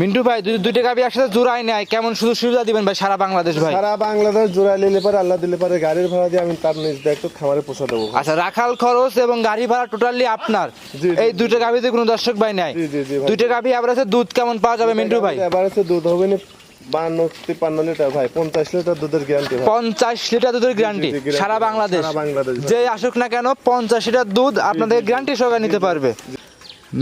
মিন্টু ভাই যদি দুইটা গাভী একসাথে জোড়াই নেয় কেমন শুধু সুবিধা দিবেন ভাই সারা বাংলাদেশ ভাই? সারা বাংলাদেশ জোড়াই নিলে পারে, আল্লাহ দিলে পারে গাড়ির ভাড়া দিয়ে আমি তার নিজ দায়িত্ব খামারে পৌঁছা দেবো। আচ্ছা, রাখাল খরচ এবং গাড়ি ভাড়া টোটালি আপনার। এই দুইটা গাভীতে কোনো দর্শক ভাই নাই? দুইটা গাভী এভারেজে দুধ কেমন পাওয়া যাবে মিন্টু ভাই? এভারেজে দুধ হবে না 52-53 লিটার ভাই, 50 লিটার দুধের গ্যারান্টি। 50 লিটার দুধের গ্যারান্টি সারা বাংলাদেশ। যে আসুক না কেন 50 লিটার দুধ আপনাদের গ্যারান্টি সহকারে নিতে পারবে।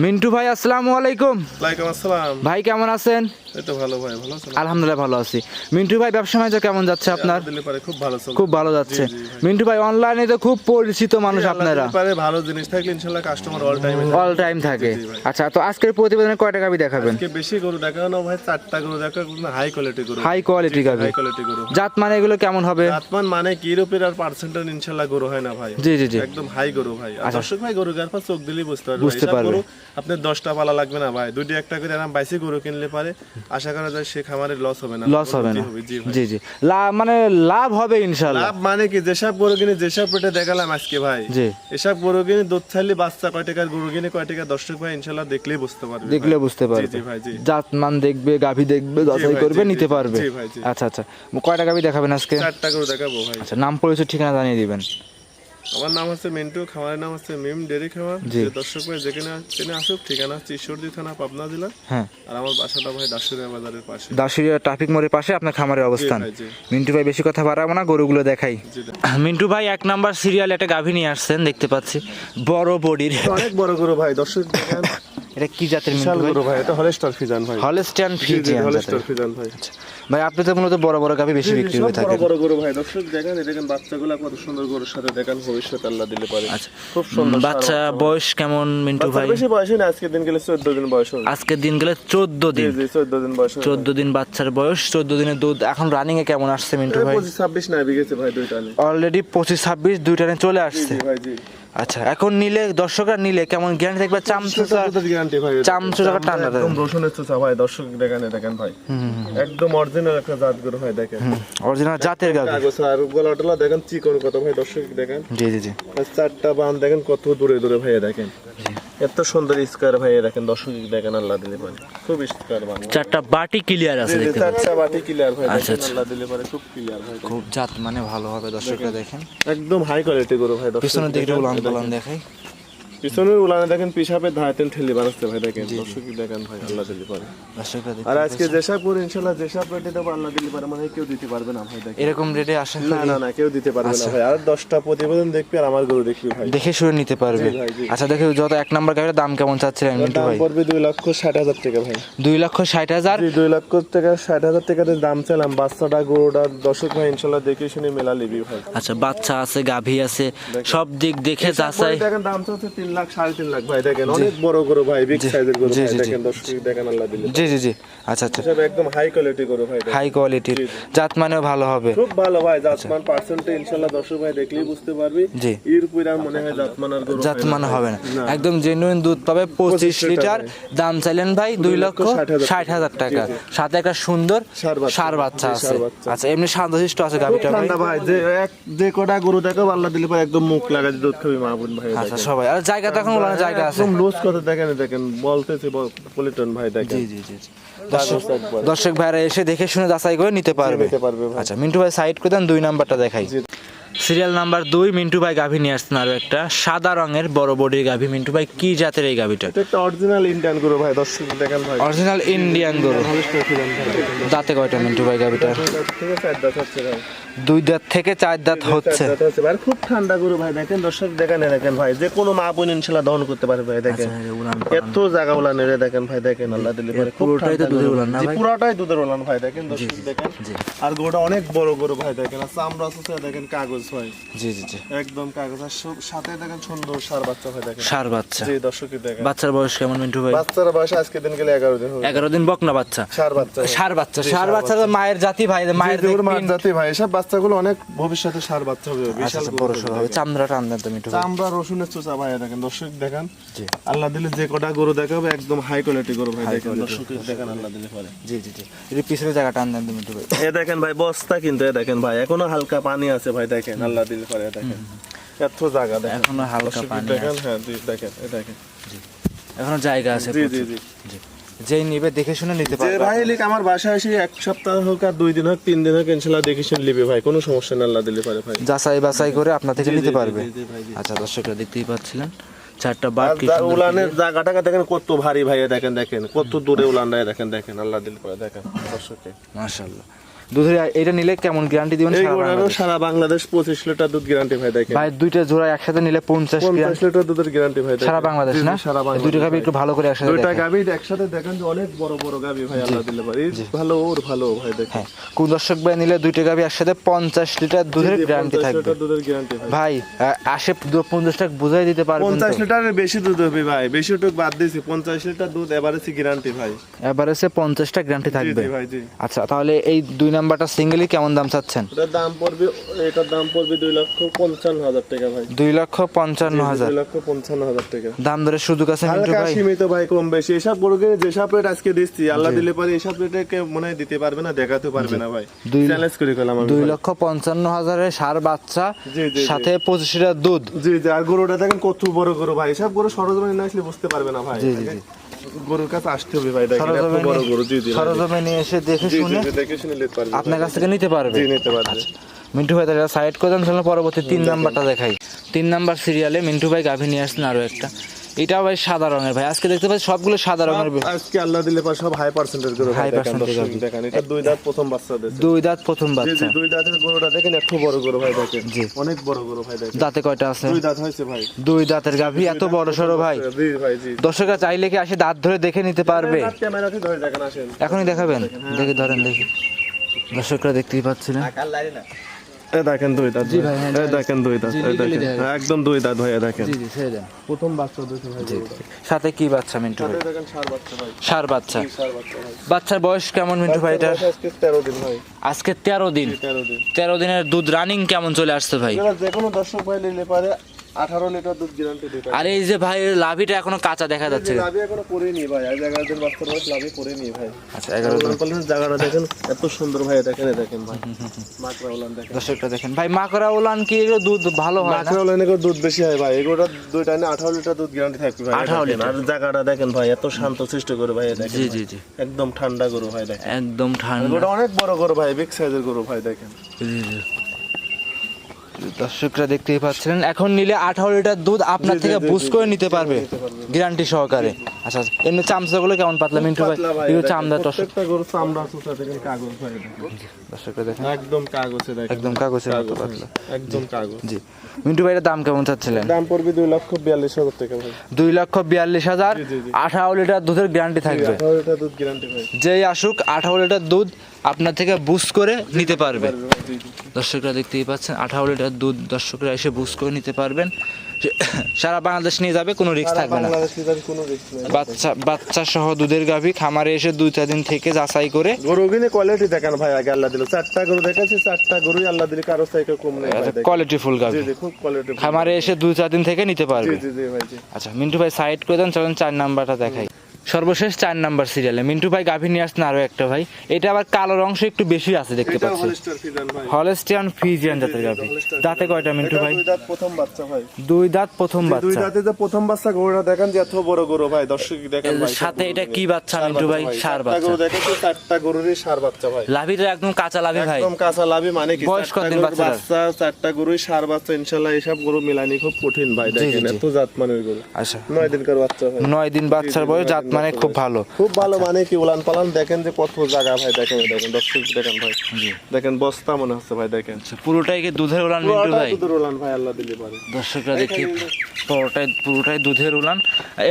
মিন্টু ভাই আসসালামু আলাইকুম। ওয়ালাইকুম আসসালাম ভাই কেমন আছেন? এই তো ভালো ভাই, ভালো আছেন? আলহামদুলিল্লাহ ভালো আছি। মিন্টু ভাই ব্যবসা বাণিজ্য কেমন যাচ্ছে আপনার? দিলে পারে খুব ভালো চলে, খুব ভালো যাচ্ছে। মিন্টু ভাই অনলাইনে তো খুব পরিচিত মানুষ আপনারা। পারে ভালো জিনিস থাকলে ইনশাআল্লাহ কাস্টমার অল টাইম থাকে। আচ্ছা, তো আজকের প্রতিবেদনে কয়টা গাভী দেখাবেন? আজকে বেশি গরু দেখানো ভাই, 4টা গরু দেখানো, হাই কোয়ালিটি গরু। হাই কোয়ালিটি গাভী। হাই কোয়ালিটি গরু। জাত মানে এগুলো কেমন হবে? জাতমান মানে কি রূপের আর পার্সেন্টেজ ইনশাআল্লাহ গরু হয় না ভাই। জি জি জি, একদম হাই গরু ভাই। আর দর্শক ভাই গরু গার পর চোখ দিলেই বুঝতে পারবে। আপনি 10টা পালা লাগবে না ভাই, দুইটা একটা করে আরাম 22 গরু কিনলে পারে আশা করা যায় সে খামারে লস হবে না। লস হবে না। জি জি, লাভ মানে লাভ হবে ইনশাআল্লাহ। লাভ মানে কি, যেসব গরু কিনে যেসব পেটে দেখালাম আজকে ভাই, জি, এসব গরু কিনে দুধ ছাড়লে বাচ্চা কয় টাকার গরু কিনে কয় টাকা দর্শক ভাই ইনশাআল্লাহ দেখলেই বুঝতে পারবে। দেখলে বুঝতে পারবে। জি ভাই জি। জাত মান দেখবে, গাভী দেখবে, যাচাই করবে, নিতে পারবে। জি ভাই জি। আচ্ছা আচ্ছা, কয়টা গাভী দেখাবেন আজকে? 4টা গরু দেখাবো ভাই। আচ্ছা, নাম পরিচয় ঠিকানা জানিয়ে দিবেন। আমার নাম হচ্ছে মিন্টু, খামারের নাম হচ্ছে মিম ডেরি খামার। যে দর্শক ভাই যেখানে আসুক, ঠিকানা হচ্ছে ঈশ্বরদী থানা, পাবনা জেলা। হ্যাঁ, আর আমার বাসাটা ভাই দাসুরিয়া বাজারের পাশে, দাসুরিয়া ট্রাফিক মোড়ের পাশে আপনার খামারের অবস্থান। মিন্টু ভাই বেশি কথা বাড়াবো না, গরুগুলো দেখাই। মিন্টু ভাই 1 নাম্বার সিরিয়াল একটা গাভী নিয়ে আসছেন দেখতে পাচ্ছি, বড় বডির, অনেক বড় গরু ভাই। দর্শক দেখেন এটা কি জাতের মিন্টু ভাই? গরু ভাই, এটা হলস্টার ফিজান ভাই। হলস্টাইন ফ্রিজিয়ান হলস্টার ফিজান ভাই। ভাই আপনি তো মূলত বড় বড় গাভী বেশি বিক্রি হয়ে থাকে। বড় গরু ভাই, দর্শক দেখেন, দেখেন বাচ্চাগুলো কত সুন্দর গরুর সাথে, দেখেন ভবিষ্যৎ আল্লাহ দিলে পারে। আচ্ছা, খুব সুন্দর বাচ্চা বয়স কেমন মিন্টু ভাই? বেশি বয়স না, আজকে দিন গেলে 14 দিন বয়স হবে। আজকে দিন গেলে 14 দিন। জি 14 দিন বয়স। 14 দিন বাচ্চার বয়স, 14 দিনের দুধ। এখন রানিং এ কেমন আসছে মিন্টু ভাই? 25-26 না বিগেছে ভাই, দুইটা নে অলরেডি 25-26 দুইটা নিয়ে চলে আসছে। জি ভাই জি। আচ্ছা, এখন নিলে দর্শকরা নিলে কেমন গ্যারান্টি থাকবে? চামচুচা গ্যারান্টি ভাই, চামচুচা টান্ডা একদম রসুনের চোচা ভাই। দর্শক দেখেন ভাই, একদম অরিজিনাল একটা জাত গরু ভাই। দেখেন অরিজিনাল জাতের গাভী। কাগজ আর গলাটলা দেখেন চিকন কত ভাই। দর্শক দেখেন, জি জি জি, 4টা বান দেখেন কত দূরে দূরে ভাই। দেখেন এত সুন্দর স্কয়ার ভাই। দেখেন দর্শক দেখেন, আল্লাহ দিলে পারে খুব স্কয়ার বান। 4টা বাটি ক্লিয়ার আছে দেখতে পাচ্ছেন। 4টা বাটি ক্লিয়ার ভাই। আচ্ছা দেখেন আল্লাহ দিলে পারে খুব ক্লিয়ার ভাই। খুব জাত মানে ভালো হবে, দর্শকরা দেখেন। একদম হাই কোয়ালিটি গরু ভাই। পিছনের দিকে উলান পালান দেখাই। পিছনের উলানে দেখেন পিছাপে ধাতেন ঠেলি বানাচ্ছে ভাই। দেখেন দর্শক দেখেন ভাই, আল্লাহ দিলে পারে। দর্শকরা দেখেন। আর আজকে যেসব গরু ইনশাআল্লাহ যেসব রেটে দেবো আল্লাহ দিলে পারে, মানে কেউ দিতে পারবে না ভাই। দেখেন এরকম রেটে আসেন না কেউ দিতে পারবে না ভাই। আর 10টা প্রতিবেদন দেখবি আর আমার গরু দেখবি ভাই, দেখে শুনে নিতে পারবে। আচ্ছা, দেখে যত 1 নাম্বার গাড়ির দাম কেমন চাচ্ছিলেন মিন্টু ভাই? দাম পড়বে 2,60,000 টাকা ভাই। 2,60,000? 2,60,000 টাকাতে দাম চাইলাম। বাচ্চাটা গরুটা দর্শক ভাই ইনশাআল্লাহ দেখে শুনে মেলা লিবি ভাই। আচ্ছা, বাচ্চা আছে, গাভী আছে, সব দিক দেখে যাচাই। দেখেন দাম চাচ্ছে 3 লাখ 3.5 লাখ ভাই। দেখেন অনেক বড় গরু ভাই, বিগ সাইজের গরু ভাই। দেখেন দর্শক দেখেন, আল্লাহ দিলে। জি জি জি, আচ্ছা আচ্ছা, সব একদম হাই কোয়ালিটি গরু ভাই। হাই কোয়ালিটির, জাত মানেও ভালো হবে। খুব ভালো ভাই। জাতমান পার্সেন্টে ইনশাআল্লাহ দর্শক ভাই দেখলেই বুঝতে পারবি। জি, এর পুরা মনে হয় জাতমান আর গরু জাত মানে হবে না, একদম জেনুইন দুধ পাবে। 25 লিটার দাম চাইলেন ভাই 2,60,000 টাকা। সাথে একটা সুন্দর সার বাচ্চা আছে। আচ্ছা, এমনি শান্তশিষ্ট আছে গাভীটা ভাই। ভাই যে কটা গরু দেখো আল্লাহ দিলে পারে একদম মুখ লাগা দুধ খাবি মা বোন ভাই। আচ্ছা, সবাই আর জায়গা তো এখন ওলানো জায়গা আছে। একদম লুজ কথা দেখেন বলতেছে পলিটন ভাই। দেখেন জি জি জি, দর্শক ভাইরা এসে দেখে শুনে যাচাই করে নিতে পারবে। আচ্ছা, মিন্টু ভাই সাইড করে দেন, 2 নাম্বারটা দেখাই। সিরিয়াল নাম্বার 2 মিন্টু ভাই গাভী নিয়ে আসছেন, আরো একটা সাদা রঙের বড় বডির গাভী। মিন্টু ভাই কি জাতের এই গাভীটা? এটা একটা অরিজিনাল ইন্ডিয়ান গরু ভাই। দর্শক দেখেন ভাই, অরিজিনাল ইন্ডিয়ান গরু। দাঁতে কয়টা মিন্টু ভাই গাভীটা? ঠিক আছে, 4 দাঁত হচ্ছে ভাই। 2 দাঁত থেকে 4 দাঁত হচ্ছে। আর খুব ঠান্ডা গরু ভাই। দেখেন দর্শক দেখেন ভাই, যে কোনো মা বোন ইনশাআল্লাহ দহন করতে পারবে ভাই। দেখেন এত জায়গা উলান রে। দেখেন ভাই, দেখেন আল্লাহ দিলে পারে পুরোটাই তো দুধের উলান না ভাই? পুরোটাই দুধের উলান ভাই। দেখেন দর্শক দেখেন, আর গরুটা অনেক বড় গরু ভাই। দেখেন আর চামড়া আছে, দেখেন কাগজ ভাই। জি জি জি, একদম কাগজ। আর সাথে দেখেন সুন্দর সার বাচ্চা ভাই। দেখেন সার বাচ্চা। জি দর্শক দেখেন। বাচ্চার বয়স কেমন মিন্টু ভাই? বাচ্চার বয়স আজকে দিন গেলে 11 দিন হবে। 11 দিন বকনা বাচ্চা। সার বাচ্চা। সার বাচ্চা তো মায়ের জাতি ভাই। মায়ের জাতি ভাই। এসব বাচ্চাগুলো অনেক ভবিষ্যতে সার বাচ্চা হবে, বিশাল বড় সর হবে। চামড়া টানদেন তো মিন্টু ভাই। চামড়া রসুনের চোচা ভাই। দেখেন দর্শক দেখেন, আল্লাহ দিলে যে কটা গরু দেখাবে একদম হাই কোয়ালিটি গরু ভাই। দেখেন দর্শক দেখেন, আল্লাহ দিলে পারে। জি জি জি, এর পিছনে জায়গা টানদেন তো মিন্টু ভাই। এ দেখেন ভাই বস্তা, কিন্তু এ দেখেন ভাই এখনো হালকা পানি আছে ভাই। দেখেন আল্লাহ দিলে পারে। দেখেন এত জায়গা, দেখেন এখনো হালকা পানি দেখেন। হ্যাঁ দেখেন, এ দেখেন জি, এখনো জায়গা আছে। জি জি জি, যেই নিবে দেখে শুনে নিতে যে পারবে। ভাই লিখ আমার বাসায় এসে এক সপ্তাহ হোক আর 2 দিন হোক 3 দিন হোক ইনশাআল্লাহ দেখে শুনে নিবে ভাই, কোনো সমস্যা না, আল্লাহ দিলে পারে ভাই। যাচাই বাছাই করে আপনার থেকে জি, নিতে জি, পারবে। জি, জি, ভাই, জি। আচ্ছা দর্শকরা দেখতেই পাচ্ছিলেন চারটা বাট আর কি সুন্দর উলানের জায়গাটাকে দেখেন কত ভারী ভাই, দেখেন কত দূরে উলান দেখেন আল্লাহ দিলে পারে দেখেন দর্শককে। মাশাআল্লাহ। দুধের এটা নিলে কেমন গ্যারান্টি দিবেন? এই গোড়ারও সারা বাংলাদেশ 25 লিটার দুধ গ্যারান্টি ভাই দেখেন। ভাই দুইটা জোড়া একসাথে নিলে 50 50 লিটার দুধের গ্যারান্টি ভাই দেখেন। সারা বাংলাদেশ জি, জি, না? সারা এই বাংলাদেশ দুইটা গাভী ভাই। একটু ভালো করে একসাথে দুইটা দেখেন। গাভী একসাথে দেখেন যে অনেক বড় বড় গাভী ভাই, আল্লাহ দিলে পারে এই ভালো ওর ভালো ভাই দেখেন। হ্যাঁ, কোন দর্শক ভাই নিলে দুইটা গাভী একসাথে 50 লিটার দুধের গ্যারান্টি 50 থাকবে। লিটার দুধের গ্যারান্টি ভাই। ভাই আসে 50 টাকা বুঝাই দিতে পারবেন তো? 50 লিটারের বেশি দুধ হবে ভাই, বেশি টুক বাদ দিয়েছি, 50 লিটার দুধ এভারেজে গ্যারান্টি ভাই। এভারেজে 50 টাকা গ্যারান্টি জি থাকবে। জি ভাই জি। আচ্ছা তাহলে এই 2 নাম্বারটা সিঙ্গেলি কেমন দাম চাচ্ছেন? এটার দাম পড়বে 2,55,000 টাকা ভাই। 2,55,000। 2,55,000 টাকা। দাম ধরে সুযোগ আছে মিন্টু হালকা ভাই? সীমিত ভাই, কম বেশি এসব গরুকে যেসব রেট আজকে দিচ্ছি আল্লাহ দিলে পারে এসব রেটে কেউ মনে হয় দিতে পারবে না, দেখাতে পারবে না ভাই। চ্যালেঞ্জ করে গেলাম আমি। 2,55,000 ষাঁড় বাচ্চা জি, জি, জি। সাথে 25 লিটার দুধ। জি জি, আর গরুটা দেখেন কত বড় গরু ভাই, এসব গরু সরজমিনে না আসলে বুঝতে পারবে না ভাই। জি, জি, জি। গরুর কাছে আসতে হবে ভাই, দেখেন এত বড় গরু। জি জি ভাই। সরজমিনে এসে দেখে জি, জি, শুনে জি, দেখে শুনে নিতে পারবে আপনার কাছ থেকে নিতে পারবে। জি, নিতে পারবে। মিন্টু ভাই তাহলে সাইড করে দেন, তাহলে পরবর্তী 3 নাম্বারটা দেখাই। 3 নাম্বার সিরিয়ালে মিন্টু ভাই গাভী নিয়ে আসছেন আরো একটা। এটাও ভাই সাদা রঙের ভাই, আজকে দেখতে পাচ্ছি সবগুলো সাদা রঙের। আজকে আল্লাহ দিলে পারে সব হাই পার্সেন্টেজ গরু ভাই, High দেখেন percentage দর্শক গাভী। দেখেন এটা 2 দাঁত প্রথম বাচ্চা দিয়েছে। 2 দাঁত প্রথম জি জি, বাচ্চা। 2 দাঁতের গরুটা দেখেন এত বড় গরু ভাই দেখেন। জি। অনেক বড় গরু ভাই দেখেন। দাঁতে কয়টা আছে? 2 দাঁত হয়েছে ভাই। 2 দাঁতের গাভী, এত বড় সরো ভাই। জি ভাই জি। দর্শকরা চাইলে কি আসে দাঁত ধরে দেখে নিতে পারবে? ক্যামেরাতে ধরে দেখেন আসেন। এখনই দেখাবেন? দেখে ধরেন দেখি। দর্শকরা দেখতেই পাচ্ছিলেন। এই দেখেন 2 দাঁত। জি ভাই, হ্যাঁ, এই দেখেন 2 দাঁত। জি, এই legally দেখেন দেখা একদম 2 দাঁত ভাই দেখেন। জি জি ছেড়ে দেন। প্রথম বাচ্চা দিয়েছে ভাই গরুটা। সাথে কি বাচ্চা মিন্টু ভাই? সাথে দেখেন ষাঁড় বাচ্চা ভাই। ষাঁড় বাচ্চা। ষাঁড় বাচ্চা ভাই। বাচ্চার বয়স কেমন মিন্টু ভাই এটা? বাচ্চার বয়স আজকে 13 দিন ভাই। আজকে 13 দিন। 13 দিন। 13 দিনের দুধ রানিং কেমন চলে আসছে ভাই? এবার যে কোনো দর্শক ভাই নিলে পারে 18 লিটার দুধ গ্যারান্টি দিতে পারে। আর এই যে ভাই লাভিটা এখনো কাঁচা দেখা যাচ্ছে। লাভি এখনো পড়েনি ভাই, আজ 11 দিন বাচ্চার বয়স লাভি পড়েনি ভাই। আচ্ছা 11 দিন। উলান জায়গাটা দেখেন এত সুন্দর ভাই, দেখেন দেখেন ভাই মাকড়া উলান দেখেন। দর্শকটা দেখেন ভাই, মাকড়া উলান কি এগুলো দুধ ভালো হয় না? মাকড়া উলানে করে দুধ বেশি হয় ভাই, এগুলোটা দুইটা না 18 লিটার দুধ গ্যারান্টি থাকবে ভাই। 18 দেখেন, আর জায়গাটা দেখেন ভাই এত শান্ত সৃষ্ট করে ভাই দেখেন। জি ভাই। জি জি। একদম ঠান্ডা গরু ভাই দেখেন। একদম ঠান্ডা। এগুলো অনেক বড় গরু ভাই, বিগ সাইজের গরু ভাই দেখেন। জি জি। দর্শকরা দেখতেই পাচ্ছেন, এখন নিলে 18 লিটার দুধ আপনার জি, জি, থেকে জি, বুঝ জি, করে জি, নিতে পারবে নিতে পারবে। গ্যারান্টি সহকারে। আচ্ছা এমনি চামচাগুলো কেমন পাতলা মিন্টু ভাই? পাতলা ভাই, এগুলো দেখেন, চামড়া দর্শক। প্রত্যেকটা গরু চামড়া সুতা দেখেন, কাগজ ভাই দেখেন। দর্শকরা দেখেন একদম কাগজে দেখেন। একদম কাগজের মতো কাগজ, পাতলা। একদম কাগজ। জি মিন্টু ভাইয়ের দাম কেমন চাচ্ছিলেন? দাম পড়বে 2,42,000 টাকা ভাই। 2,42,000। জি, জি, জি। 18 লিটার দুধের গ্যারান্টি থাকবে। 18 লিটার দুধ গ্যারান্টি ভাই। যেই আসুক 18 লিটার দুধ আপনার থেকে বুঝ করে নিতে পারবে। জি, জি। দর্শকরা দেখতেই পাচ্ছেন 18 লিটার দুধ দর্শকরা এসে বুঝ করে নিতে পারবেন। সারা বাংলাদেশ নিয়ে যাবে, কোনো রিস্ক থাকবে না। বাংলাদেশে যার কোনো রিস্ক নেই। বাচ্চা সহ দুধের গাভী খামারে এসে 2-4 দিন থেকে যাচাই করে গরু কিনে কোয়ালিটি দেখেন ভাই, আগে আল্লাহ দিল 4টা গরু দেখাচ্ছি, 4টা গরুই আল্লাহ দিলে কারো থেকে কম নেই ভাই দেখেন। কোয়ালিটি ফুল গাভী জি জি, খুব কোয়ালিটি। খামারে এসে 2-4 দিন থেকে নিতে জি পারবে। জি জি ভাই জি। আচ্ছা মিন্টু ভাই সাইড করে দেন, চলেন 4 নাম্বারটা দেখাই। সর্বশেষ 4 নাম্বার সিরিয়ালে মিন্টু ভাই গাভী নিয়ে আসছেন আরো একটা ভাই। এটা আবার কালোর অংশ একটু বেশি আছে দেখতে এটা পাচ্ছি। হলস্টার ফিজান ভাই। হলস্টিয়ান ফ্রিজিয়ান জাতের গাভী। দাঁতে কয়টা মিন্টু এটা ভাই? 2 দাঁত প্রথম বাচ্চা ভাই। 2 দাঁত প্রথম 2 বাচ্চা। দাঁতে যে প্রথম বাচ্চা গরুটা দেখেন যে এত বড় গরু ভাই, দর্শক দেখেন ভাই। সাথে এটা কি বাচ্চা মিন্টু ভাই? ষাঁড় 4টা বাচ্চা। গরু দেখাচ্ছি, 4টা গরুরই ষাঁড় বাচ্চা ভাই। লাভিটা একদম কাঁচা লাভি ভাই। একদম কাঁচা লাভি, মানে কি বয়স 4টা কতদিন গরুর বাচ্চাটার? বাচ্চা, 4টা গরুই ষাঁড় বাচ্চা, ইনশাআল্লাহ এসব গরু মিলানি খুব কঠিন ভাই জি, জি, দেখেন, জি। এত জাত মানের গরু। আচ্ছা 9 দিনকার বাচ্চা ভাই। 9 দিন বাচ্চার জি, জি, বয়স, 9 জাত দিন মানে বাচ্চা খুব বয়স। ভালো। খুব ভালো, মানে কি উলান পালান দেখেন যে কত জায়গা ভাই দেখেন, দেখেন দর্শক দেখেন ভাই। জি। দেখেন বস্তা মনে হচ্ছে ভাই দেখেন। আচ্ছা পুরোটাই কি দুধের উলান মিন্টু পুরোটা ভাই? দুধের উলান ভাই, আল্লাহ দিলে পারে। দর্শকরা দেখি পুরোটাই দুধের উলান।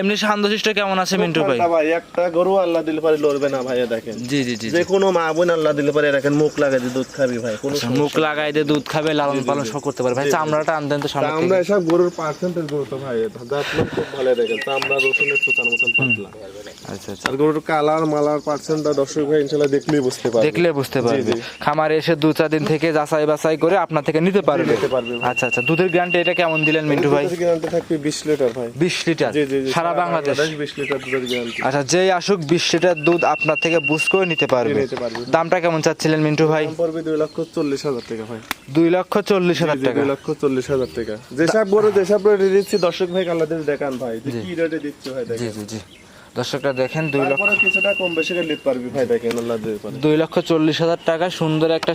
এমনি শান্তশিষ্ট কেমন আছে মিন্টু ভাই? ঠান্ডা ভাই, একটা গরু আল্লাহ দিলে পারে লড়বে না ভাই দেখেন। জি জি জি যে কোনো মা বোন আল্লাহ দিলে পারে দেখেন মুখ লাগাই দিয়ে দুধ খাবি ভাই, কোনো আচ্ছা, মুখ লাগাই দিয়ে দুধ খাবে, লালন পালন সব করতে পারে ভাই। চামড়াটা আনতেন তো সামনে আমরা থেকে। এসব গরুর পার্সেন্টেজ গরু তো ভাই জাতমান খুব ভালো দেখেন, চামড়া রসুনের সুতার মতন পাতলা। আচ্ছা আচ্ছা আর গরুর কালার মালার পার্সেন্টটা দর্শক ভাই ইনশাআল্লাহ দেখলেই বুঝতে পারবে। দেখলে বুঝতে পারবে। জি। খামারে এসে 2-4 দিন থেকে যাচাই বাছাই করে আপনার থেকে নিতে পারবে। নিতে পারবে ভাই। আচ্ছা আচ্ছা দুধের গ্যারান্টি এটা কেমন দিলেন মিন্টু ভাই? দুধের গ্যারান্টি থাকবে 20 লিটার ভাই। 20 লিটার জি জি জি, সারা বাংলাদেশ। 20 লিটার দুধের গ্যারান্টি। আচ্ছা যেই আসুক 20 লিটার দুধ আপনার থেকে বুঝ করে নিতে পারবে। নিতে পারবে। দামটা কেমন চাচ্ছিলেন মিন্টু ভাই? দাম পড়বে 2,40,000 টাকা ভাই। 2,40,000 টাকা। 2,40,000 টাকা। যেসব গরু যেসব রেটে দিচ্ছি দর্শক ভাই আল্লাহ দিলে দেখান ভাই যে কি রেটে দিচ্ছি ভাই জি দেখেন। জি জি দর্শকরা দেখেন 2 লক্ষ তারপরে কিছুটা কম বেশি করে নিতে পারবি ভাই দেখেন আল্লাহ দিলে পারে 2,40,000 টাকা সুন্দর একটা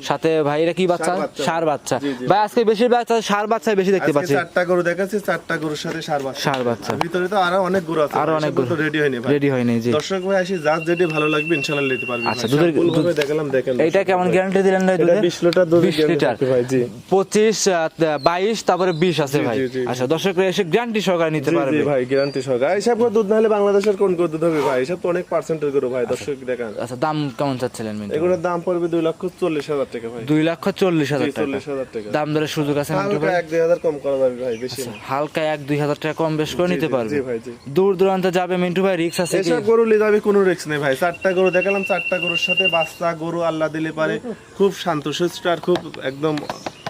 সাথে ভাই এটা কি বাচ্চা ষাঁড় বাচ্চা ভাই আজকে বেশিরভাগ ষাঁড় বাচ্চাই বেশি দেখতে পাচ্ছি চারটা গরু দেখাচ্ছি চারটা গরুর সাথে ষাঁড় বাচ্চা ভিতরে তো আরো অনেক গরু আছে আরো অনেক গরু রেডি হয়নি ভাই রেডি হয়নি জি দর্শক ভাই আসি যার যেটি ভালো লাগবে ইনশাআল্লাহ নিতে পারবি আচ্ছা ভাই দুধের দেখালাম দেখেন এইটা কেমন গ্যারান্টি দিলেন ভাই দুধে 20 লিটার দুধ 20 লিটার ভাই জি 25 22 তারপরে 20 আছে ভাই আচ্ছা দর্শকরা এসে গ্যারান্টি সহকারে নিতে পারবে জি ভাই গ্যারান্টি সহকারে এইসব করে দুধ না হলে বাংলাদেশের কোন কোন দুধ হবে ভাই এসব তো অনেক পার্সেন্টের গরু ভাই দর্শক দেখেন আচ্ছা দাম কেমন চাচ্ছিলেন মিন্টু এগুলোর দাম পড়বে 2,40,000 টাকা ভাই 2,40,000 টাকা 40,000 টাকা দাম দরের সুযোগ আছে মিন্টু হালকা ভাই 1-2,000 কম করা যাবে ভাই বেশি না হালকা 1-2,000 টাকা কম বেশ করে নিতে পারবে জি ভাই জি দূর দূরান্তে যাবে মিন্টু ভাই রিক্স আছে কি এসব গরু নিয়ে যাবে কোনো রিস্ক নেই ভাই চারটা গরু দেখালাম চারটা গরুর সাথে বাচ্চা গরু আল্লাহ দিলে পারে খুব শান্তশিষ্ট আর খুব একদম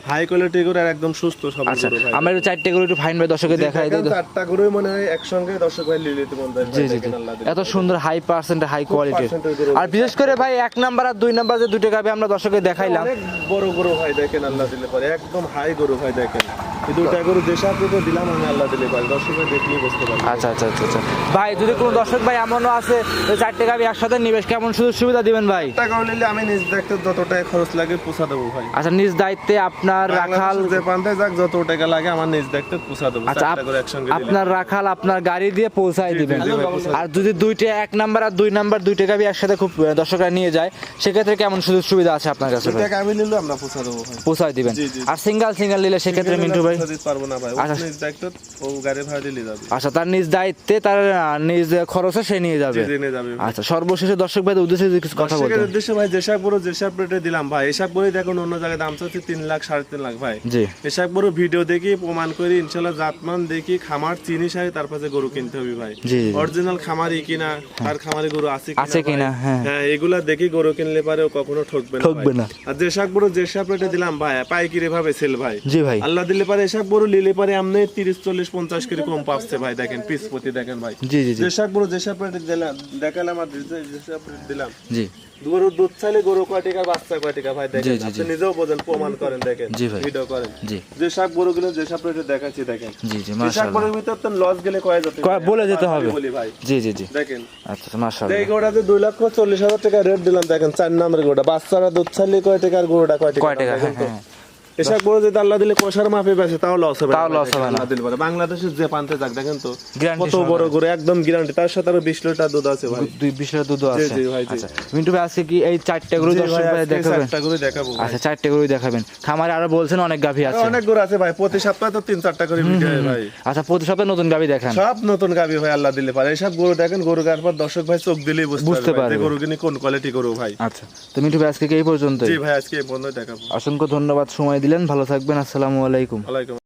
হাই কোয়ালিটি গরু আর একদম সুস্থ সব আচ্ছা গরু ভাই আমরা একটু চারটে করে একটু ফাইন ভাই দর্শকে দেখাই দিই দেখেন, চারটা গরুই মনে হয় একসঙ্গে দর্শক ভাই নিয়ে নিতে মন চায় জি ভাই, জি দেখেন আল্লাহ দিলে এত সুন্দর হাই পার্সেন্ট হাই কোয়ালিটির percent এর গরু আর বিশেষ করে ভাই 1 নাম্বার আর 2 নাম্বার যে দুটো গাবে আমরা দর্শকে দেখাইলাম অনেক বড় গরু ভাই দেখেন আল্লাহ দিলে পারে একদম হাই গরু ভাই দেখেন এই দুইটা গরু যে সাথে দিলাম আমি আল্লাহ দিলে পারে দর্শক ভাই দেখলেই বুঝতে পারবে আচ্ছা আচ্ছা আচ্ছা আচ্ছা ভাই যদি কোনো দর্শক ভাই এমনও আছে যে চারটে গাবি একসাথে নিবেশ কেমন সুযোগ সুবিধা দিবেন ভাই টাকা নিলে আমি নিজ দেখতে যত টাকা খরচ লাগে পৌঁছা দেবো ভাই আচ্ছা নিজ দায়িত্বে আপনার রাখাল বাংলাদেশে যে পান্তে যাক যত টাকা লাগে আমার নিজ দেখতে পৌঁছা দেবো আচ্ছা চারটা করে একসঙ্গে দিলে আপনার রাখাল আপনার গাড়ি দিয়ে পৌঁছায় দিবেন জি, ভাই, পৌঁছায় আর যদি 1 নাম্বার আর 2 নাম্বার দুইটা গাবি একসাথে খুব দর্শকরা নিয়ে যায় সেক্ষেত্রে কেমন সুযোগ সুবিধা আছে আপনার কাছে ভাই টাকা আমি নিলে আমরা পৌঁছা দেবো ভাই পৌঁছায় দিবেন জি, জি। আর সিঙ্গেল নিলে সেক্ষেত্রে মিন্টু ভাই পৌঁছা দিতে পারবো না ভাই ও আচ্ছা। নিজ দেখতে ও গাড়ি ভাড়া দিলে যাবে আচ্ছা তার নিজ দায়িত্বে তার নিজ খরচে সে নিয়ে যাবে জি নিয়ে যাবে আচ্ছা সর্বশেষে দর্শক ভাই উদ্দেশ্যে যদি কিছু কথা দর্শকের বলতেন উদ্দেশ্যে ভাই যেসব বড় যেসব রেটে দিলাম ভাই এসব বড়ই দেখুন অন্য জায়গায় দাম চাচ্ছে 3 লাখ 3.5 লাখ ভাই জি এসব বড় ভিডিও দেখি প্রমাণ করি ইনশাল্লাহ জাতমান দেখি খামার চিনি সারি তারপরে গরু কিনতে হবে ভাই জি জি। অরিজিনাল খামারি কিনা আর খামারি গরু আছে আছে কিনা, ভাই? হ্যাঁ। হ্যাঁ এগুলা দেখি গরু কিনলে পারে ও কখনো ঠকবে না ঠকবে ভাই। না। আর যেসব বড় যেসব রেটে দিলাম ভাই পাইকারি ভাবে সেল ভাই জি ভাই আল্লাহ দিলে পারে এসব বড় লিলে পারে আমনে 30-40-50 করে কম পাচ্ছে ভাই দেখেন পিস প্রতি দেখেন ভাই জি জি জি যেসব বড় যেসব রেটে দিলাম দেখালাম আর যেসব রেটে দিলাম জি গরুর দুধ চাইলে গরু কয়টিকা বাচ্চা কয়টিকা ভাই জি, দেখেন জি, আপনি নিজেও বোঝেন প্রমাণ করেন দেখেন জি ভাই। ভিডিও করেন জি যে শাক গরুগুলো যে সব রেটে দেখাচ্ছি দেখেন জি জি এই শাক মাশাআল্লাহ গরুর ভিতর তো লস গেলে কয় যেতে বলে যেতে হবে বলি ভাই জি জি জি দেখেন আচ্ছা মাশাআল্লাহ এই গরুটাতে 2,40,000 টাকা রেট দিলাম দেখেন 4 নম্বরের গরুটা বাচ্চারা দুধ চাইলে কয় টাকা আর গরুটা কয় টাকা কয় টাকা দেখেন তো। হ্যাঁ এসব গরু যদি আল্লাহ দিলে কষার মাপে বেচে তাও লস হবে তাও না, loss হবে না। আল্লাহ দিলে পারে। বাংলাদেশের যে পান্তে যাক দেখেন তো Guarantee কত বড় গরু একদম গ্যারান্টি তার সাথে আরো 20 লিটার দুধ আছে ভাই 20 লিটার দুধ আছে জি ভাই, জি। আচ্ছা মিন্টু ভাই আজকে কি এই চারটে গরু জি দর্শক ভাই, ভাই আজকে দেখাবেন চারটা গরু দেখাবো ভাই। আচ্ছা চারটে গরু দেখাবেন খামারে আরো বলছেন অনেক গাভী আছে অনেক গরু আছে ভাই প্রতি সপ্তাহে তো 3-4টা করে ভিডিও হয় ভাই আচ্ছা প্রতি সপ্তাহে নতুন গাভী দেখান সব নতুন গাবি ভাই আল্লাহ দিলে পারে এইসব গরু দেখেন গরু গার পর দর্শক ভাই চোখ দিলেই বুঝতে বুঝতে পারবে পারবে। গরু কিনে কোন কোয়ালিটি গরু ভাই আচ্ছা তো মিন্টু ভাই আজকে কি এই পর্যন্তই জি ভাই আজকে এই পর্যন্ত দেখাবো অসংখ্য ধন্যবাদ সময় দিলেন ভালো থাকবেন আসসালামু আলাইকুম ওয়ালাইকুম